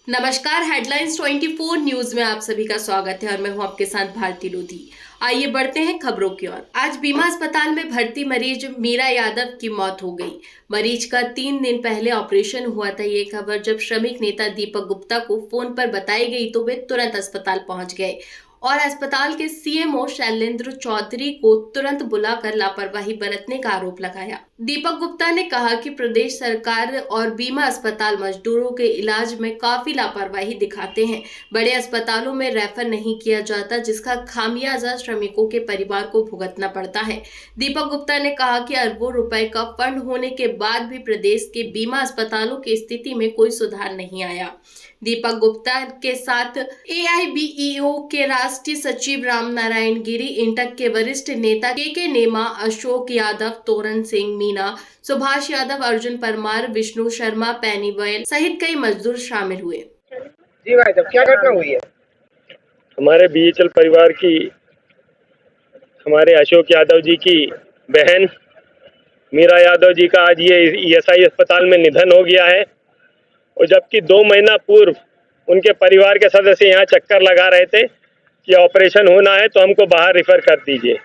नमस्कार। Headlines 24 news में आप सभी का स्वागत है और मैं हूं आपके साथ भारती लोधी। आइए बढ़ते हैं खबरों की ओर। आज बीमा अस्पताल में भर्ती मरीज मीरा यादव की मौत हो गई। मरीज का 3 दिन पहले ऑपरेशन हुआ था। ये खबर जब श्रमिक नेता दीपक गुप्ता को फोन पर बताई गई तो वे तुरंत अस्पताल पहुंच गए और अस्पताल के सीएमओ शैलेंद्र चौधरी को तुरंत बुलाकर लापरवाही बरतने का आरोप लगाया। दीपक गुप्ता ने कहा कि प्रदेश सरकार और बीमा अस्पताल मजदूरों के इलाज में काफी लापरवाही दिखाते हैं। बड़े अस्पतालों में रेफर नहीं किया जाता, जिसका खामियाजा श्रमिकों के परिवार को भुगतना पड़ता है। दीपक गुप्ता ने कहा कि अरबों रुपए का फंड होने के बाद भी प्रदेश के बीमा अस्पतालों की स्थिति में कोई सुधार नहीं आया। दीपक गुप्ता के साथ एआईबीईओ के राष्ट्रीय सचिव राम नारायण गिरी, इंटक के वरिष्ठ नेता के नेमा, अशोक यादव, तोरण सिंह मीना, सुभाष यादव, अर्जुन परमार, विष्णु शर्मा, पैनी गोयल सहित कई मजदूर शामिल हुए। जी भाई साहब, क्या घटना हुई है? हमारे बीएचएल परिवार की, हमारे अशोक यादव जी की बहन मीरा यादव जी का आज ये ईएसआई अस्पताल में निधन हो गया है। और जबकि 2 महीना पूर्व उनके परिवार के सदस्य यहाँ चक्कर लगा रहे थे कि ऑपरेशन होना है तो हमको बाहर रेफर कर दीजिए,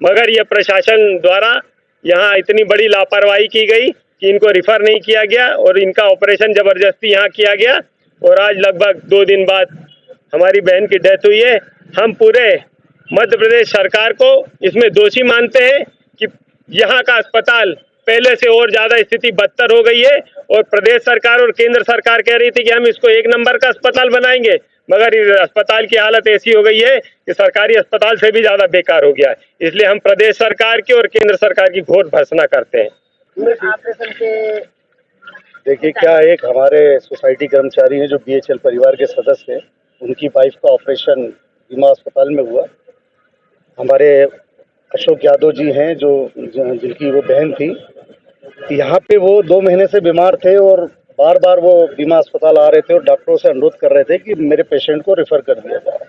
मगर ये प्रशासन द्वारा यहाँ इतनी बड़ी लापरवाही की गई कि इनको रेफर नहीं किया गया और इनका ऑपरेशन ज़बरदस्ती यहाँ किया गया। और आज लगभग 2 दिन बाद हमारी बहन की डेथ हुई है। हम पूरे मध्य प्रदेश सरकार को इसमें दोषी मानते हैं कि यहाँ का अस्पताल पहले से और ज़्यादा स्थिति बदतर हो गई है। और प्रदेश सरकार और केंद्र सरकार कह रही थी कि हम इसको 1 नंबर का अस्पताल बनाएंगे, मगर इस अस्पताल की हालत ऐसी हो गई है कि सरकारी अस्पताल से भी ज़्यादा बेकार हो गया है। इसलिए हम प्रदेश सरकार की और केंद्र सरकार की घोर भर्त्सना करते हैं। ऑपरेशन के देखिए, क्या एक हमारे सोसाइटी कर्मचारी हैं जो बीएचएल परिवार के सदस्य हैं, उनकी वाइफ का ऑपरेशन बीमा अस्पताल में हुआ। हमारे अशोक यादव जी हैं जो जिनकी वो बहन थी, यहाँ पे वो 2 महीने से बीमार थे और बार बार वो बीमा अस्पताल आ रहे थे और डॉक्टरों से अनुरोध कर रहे थे कि मेरे पेशेंट को रेफ़र कर दिया जाए,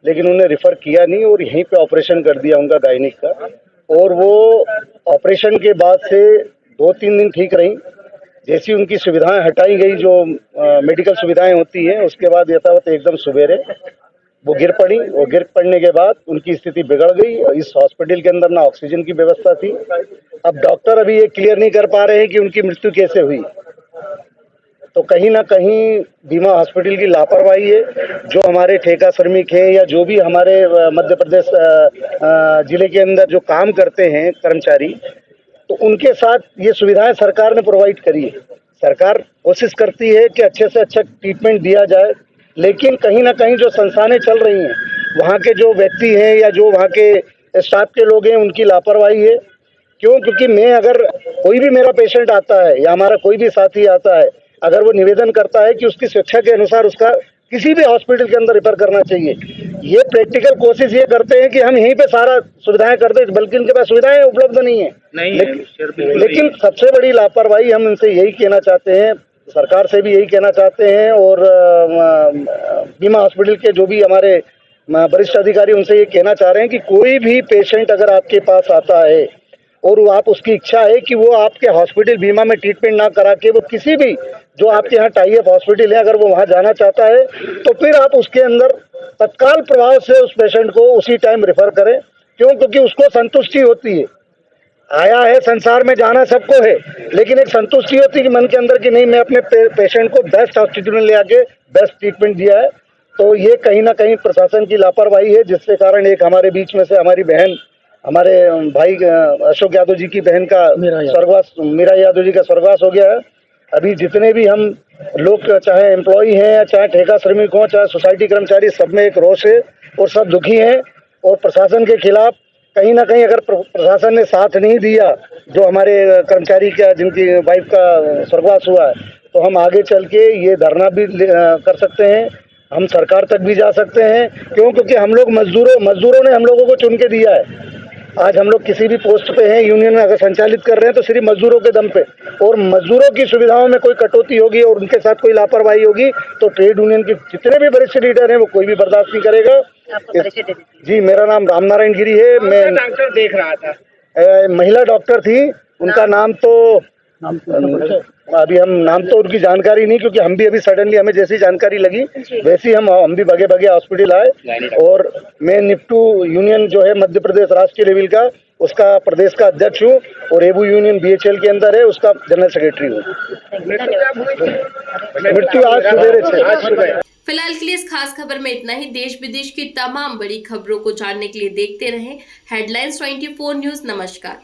लेकिन उन्हें रेफ़र किया नहीं और यहीं पे ऑपरेशन कर दिया उनका गायनिक का। और वो ऑपरेशन के बाद से 2-3 दिन ठीक रही। जैसी उनकी सुविधाएं हटाई गई, जो मेडिकल सुविधाएं होती हैं, उसके बाद यथावत एकदम सवेरे वो गिर पड़ी और गिर पड़ने के बाद उनकी स्थिति बिगड़ गई। इस हॉस्पिटल के अंदर ना ऑक्सीजन की व्यवस्था थी। अब डॉक्टर अभी ये क्लियर नहीं कर पा रहे हैं कि उनकी मृत्यु कैसे हुई। तो कहीं ना कहीं बीमा हॉस्पिटल की लापरवाही है। जो हमारे ठेका श्रमिक हैं या जो भी हमारे मध्य प्रदेश जिले के अंदर जो काम करते हैं कर्मचारी, तो उनके साथ ये सुविधाएं सरकार ने प्रोवाइड करी है। सरकार कोशिश करती है कि अच्छे से अच्छा ट्रीटमेंट दिया जाए, लेकिन कहीं ना कहीं जो संस्थानें चल रही हैं, वहाँ के जो व्यक्ति हैं या जो वहाँ के स्टाफ के लोग हैं, उनकी लापरवाही है। क्यों? क्योंकि मैं अगर कोई भी मेरा पेशेंट आता है या हमारा कोई भी साथी आता है, अगर वो निवेदन करता है कि उसकी स्वेच्छा के अनुसार उसका किसी भी हॉस्पिटल के अंदर रेफर करना चाहिए, ये प्रैक्टिकल कोशिश ये करते हैं कि हम यहीं पे सारा सुविधाएं कर दें, बल्कि उनके पास सुविधाएं उपलब्ध नहीं है। लेकिन सबसे बड़ी लापरवाही हम इनसे यही कहना चाहते हैं, सरकार से भी यही कहना चाहते हैं और बीमा हॉस्पिटल के जो भी हमारे वरिष्ठ अधिकारी उनसे ये कहना चाह रहे हैं कि कोई भी पेशेंट अगर आपके पास आता है और आप उसकी इच्छा है कि वो आपके हॉस्पिटल बीमा में ट्रीटमेंट ना करा के वो किसी भी जो आपके यहाँ टाई अप हॉस्पिटल है, अगर वो वहाँ जाना चाहता है, तो फिर आप उसके अंदर तत्काल प्रभाव से उस पेशेंट को उसी टाइम रेफर करें। क्यों? क्योंकि उसको संतुष्टि होती है। आया है संसार में, जाना सबको है, लेकिन एक संतुष्टि होती है कि मन के अंदर कि नहीं, मैं अपने पेशेंट को बेस्ट हॉस्पिटल में ले आके बेस्ट ट्रीटमेंट दिया है। तो ये कहीं ना कहीं प्रशासन की लापरवाही है, जिसके कारण एक हमारे बीच में से हमारी बहन, हमारे भाई अशोक यादव जी की बहन का स्वर्गवास, मीरा यादव जी का स्वर्गवास हो गया है। अभी जितने भी हम लोग, चाहे एम्प्लॉई हैं, चाहे ठेका श्रमिक हों, चाहे सोसाइटी कर्मचारी, सब में एक रोष है और सब दुखी हैं। और प्रशासन के खिलाफ कहीं ना कहीं अगर प्रशासन ने साथ नहीं दिया, जो हमारे कर्मचारी का जिनकी वाइफ का स्वर्गवास हुआ है, तो हम आगे चल के ये धरना भी कर सकते हैं, हम सरकार तक भी जा सकते हैं। क्यों? क्योंकि हम लोग मजदूरों ने हम लोगों को चुन के दिया है। आज हम लोग किसी भी पोस्ट पे हैं, यूनियन में अगर संचालित कर रहे हैं, तो सिर्फ मजदूरों के दम पे, और मजदूरों की सुविधाओं में कोई कटौती होगी और उनके साथ कोई लापरवाही होगी तो ट्रेड यूनियन के जितने भी वरिष्ठ लीडर हैं वो कोई भी बर्दाश्त नहीं करेगा। जी, मेरा नाम राम नारायण गिरी है। मैं डॉक्टर देख रहा था, महिला डॉक्टर थी, उनका नाम तो अभी हम नाम तो उनकी जानकारी नहीं, क्योंकि हम भी अभी सडनली हमें जैसी जानकारी लगी वैसे ही हम भी भागे भागे हॉस्पिटल आए। और मैं निफ्टू यूनियन जो है मध्य प्रदेश राष्ट्रीय लेवल का, उसका प्रदेश का अध्यक्ष हूँ और एबू यूनियन BHL के अंदर है, उसका जनरल सेक्रेटरी हूँ। मृत्यु आज सवेरे 6। फिलहाल के लिए इस खास खबर में इतना ही। देश विदेश की तमाम बड़ी खबरों को जानने के लिए देखते रहें हेडलाइंस 24 न्यूज। नमस्कार।